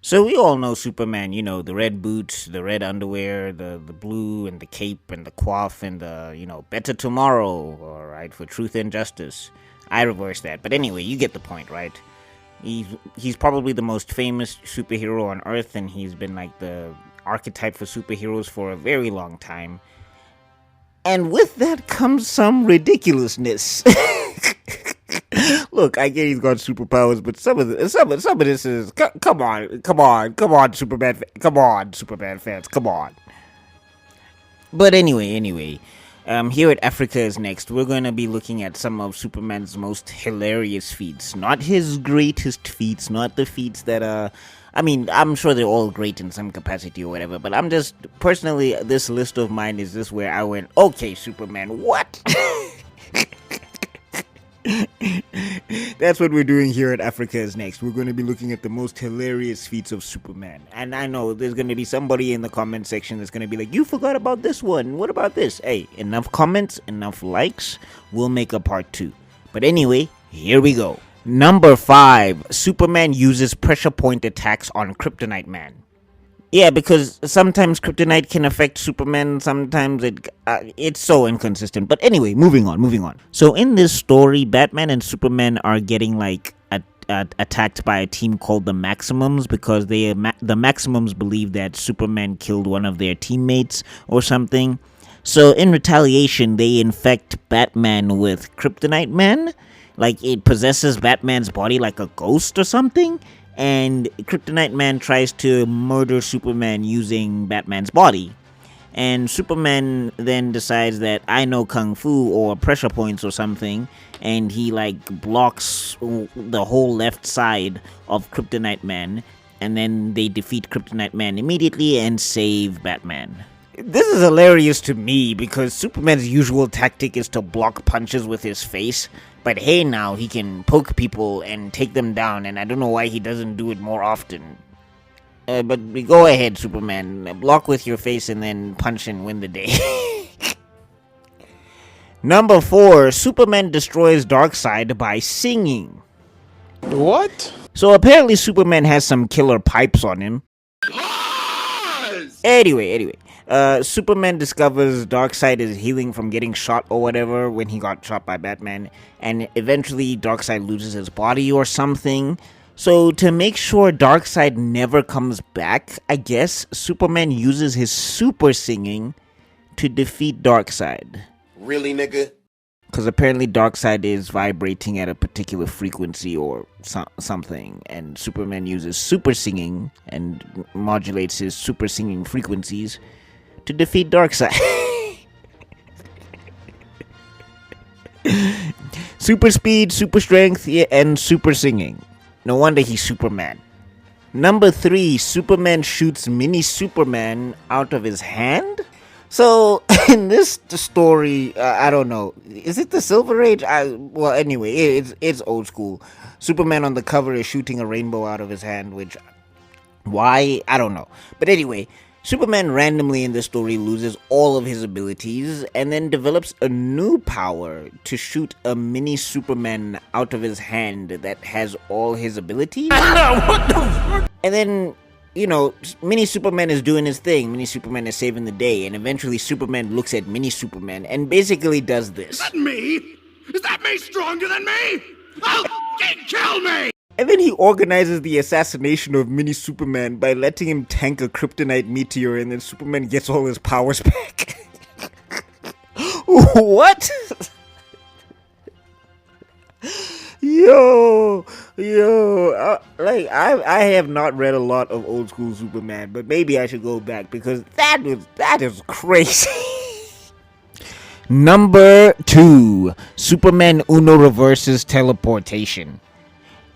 So we all know Superman, the red boots, the red underwear, the blue and the cape and the coif and the, better tomorrow, alright, for truth and justice. I reversed that, but anyway, you get the point, right? He's probably the most famous superhero on Earth, and he's been like the archetype for superheroes for a very long time. And with that comes some ridiculousness. Look, I get he's got superpowers, but some of this is come on, Superman fans, come on. But anyway, here at Africa is Next, we're going to be looking at some of Superman's most hilarious feats. Not his greatest feats, not the feats that I'm sure they're all great in some capacity or whatever, but I'm just, personally, this list of mine is this where I went, okay, Superman, what? That's what we're doing here at Africa is Next. We're going to be looking at the most hilarious feats of Superman. And I know there's going to be somebody in the comment section that's going to be like, you forgot about this one. What about this? Hey, enough comments, enough likes. We'll make a part 2. But anyway, here we go. Number 5. Superman uses pressure point attacks on Kryptonite Man. Yeah, because sometimes Kryptonite can affect Superman, sometimes it's so inconsistent. But anyway, moving on. So in this story, Batman and Superman are getting attacked by a team called the Maximums because the Maximums believe that Superman killed one of their teammates or something. So in retaliation, they infect Batman with Kryptonite Man. Like it possesses Batman's body like a ghost or something. And Kryptonite Man tries to murder Superman using Batman's body. And Superman then decides that I know Kung Fu or pressure points or something, and he blocks the whole left side of Kryptonite Man, and then they defeat Kryptonite Man immediately and save Batman. This is hilarious to me because Superman's usual tactic is to block punches with his face, but hey, now he can poke people and take them down, and I don't know why he doesn't do it more often. But go ahead, Superman, block with your face and then punch and win the day. Number 4, Superman destroys Darkseid by singing. What? So apparently Superman has some killer pipes on him. Anyway. Superman discovers Darkseid is healing from getting shot or whatever when he got shot by Batman, and eventually Darkseid loses his body or something. So to make sure Darkseid never comes back, I guess Superman uses his super singing to defeat Darkseid. Really, nigga? Because apparently Darkseid is vibrating at a particular frequency or something, and Superman uses super singing and modulates his super singing frequencies to defeat Darkseid. Super speed, super strength, and super singing. No wonder he's Superman. Number 3, Superman shoots mini Superman out of his hand? So, in this story, I don't know. Is it the Silver Age? Well, anyway, it's old school. Superman on the cover is shooting a rainbow out of his hand, which... why? I don't know. But anyway, Superman randomly in this story loses all of his abilities and then develops a new power to shoot a mini Superman out of his hand that has all his abilities. What the fuck? And then, mini Superman is doing his thing. Mini Superman is saving the day, and eventually Superman looks at mini Superman and basically does this. Is that me? Is that me stronger than me? I'll f***ing kill me! And then he organizes the assassination of mini Superman by letting him tank a kryptonite meteor, and then Superman gets all his powers back. What? Yo, I have not read a lot of old school Superman, but maybe I should go back because that is crazy. Number 2, Superman Uno reverses teleportation.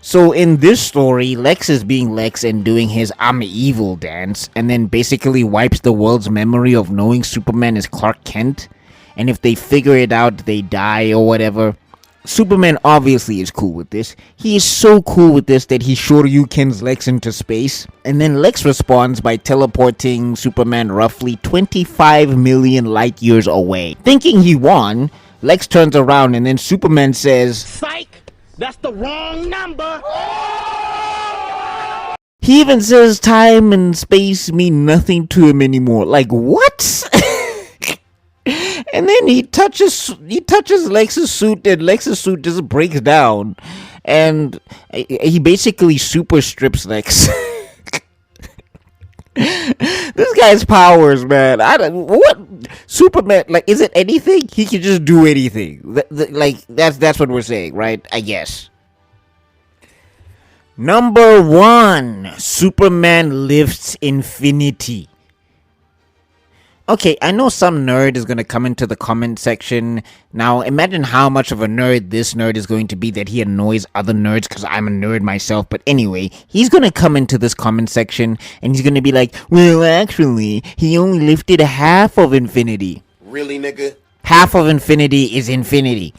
So in this story, Lex is being Lex and doing his I'm evil dance, and then basically wipes the world's memory of knowing Superman is Clark Kent, and if they figure it out, they die or whatever. Superman obviously is cool with this. He is so cool with this that he Shoryukens Lex into space, and then Lex responds by teleporting Superman roughly 25 million light years away. Thinking he won, Lex turns around and then Superman says, "Psych! That's the wrong number!" He even says time and space mean nothing to him anymore. Like, what? And then he touches Lex's suit, and Lex's suit just breaks down, and he basically super strips Lex. This guy's powers, man. What Superman, like, is it anything? He can just do anything. Like, that's what we're saying, right? I guess. Number 1, Superman lifts infinity. Okay, I know some nerd is going to come into the comment section. Now, imagine how much of a nerd this nerd is going to be that he annoys other nerds, because I'm a nerd myself. But anyway, he's going to come into this comment section and he's going to be like, well, actually, he only lifted half of infinity. Really, nigga? Half of infinity is infinity.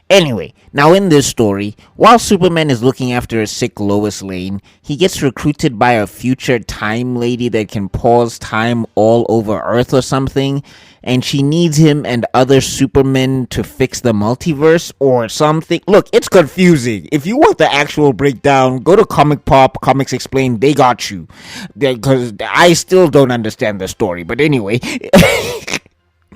Anyway, now in this story, while Superman is looking after a sick Lois Lane, he gets recruited by a future time lady that can pause time all over Earth or something, and she needs him and other Supermen to fix the multiverse or something. Look, it's confusing. If you want the actual breakdown, go to Comic Pop, Comics Explained, they got you. Because I still don't understand the story, but anyway...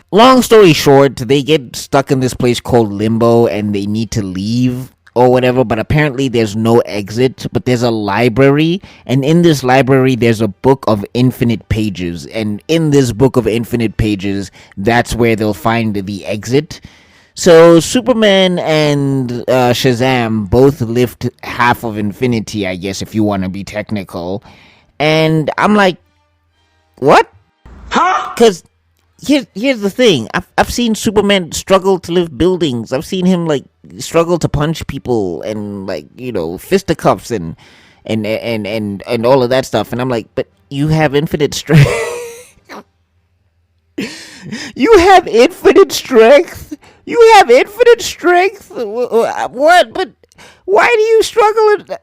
Long story short, they get stuck in this place called Limbo and they need to leave or whatever, but apparently there's no exit, but there's a library, and in this library there's a book of infinite pages, and in this book of infinite pages, that's where they'll find the exit. So Superman and Shazam both lift half of infinity, I guess, if you want to be technical, and I'm like, what? Huh? Because... Here's the thing. I've seen Superman struggle to lift buildings. I've seen him like struggle to punch people and like, you know, fisticuffs and all of that stuff. And I'm like, but you have infinite strength. You have infinite strength. You have infinite strength. What? But why do you struggle?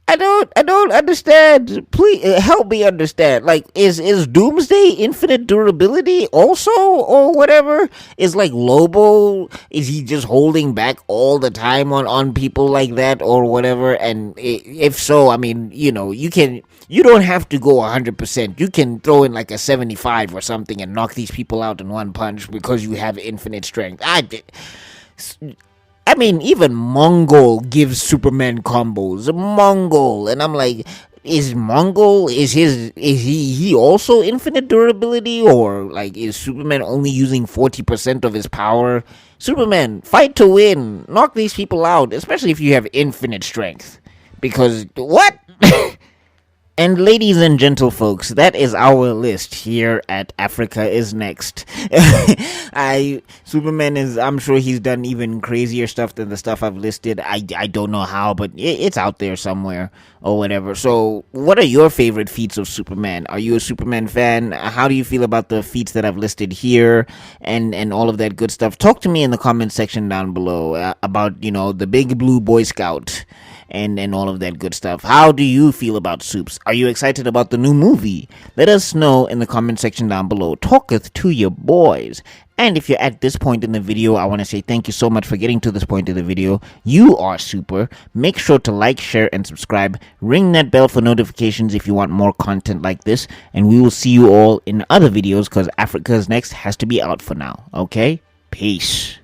I don't understand. Please help me understand. Like, is Doomsday infinite durability also, or whatever? Is like Lobo? Is he just holding back all the time on people like that, or whatever? And if so, I mean, you know, you don't have to go 100%. You can throw in like a 75 or something and knock these people out in one punch because you have infinite strength. I mean, even Mongol gives Superman combos. Mongol, and I'm like, is he also infinite durability, or like is Superman only using 40% of his power? Superman, fight to win. Knock these people out, especially if you have infinite strength. Because what? And ladies and gentlefolks, that is our list here at Africa is Next. Superman is, I'm sure he's done even crazier stuff than the stuff I've listed. I don't know how, but it's out there somewhere or whatever. So what are your favorite feats of Superman? Are you a Superman fan? How do you feel about the feats that I've listed here and all of that good stuff? Talk to me in the comment section down below about, you know, the big blue Boy Scout and all of that good stuff. How do you feel about Supes? Are you excited about the new movie? Let us know in the comment section down below. Talketh to your boys. And if you're at this point in the video, I want to say thank you so much for getting to this point in the video. You are super. Make sure to like, share, and subscribe. Ring that bell for notifications if you want more content like this. And we will see you all in other videos, because Africa's Next has to be out for now. Okay? Peace.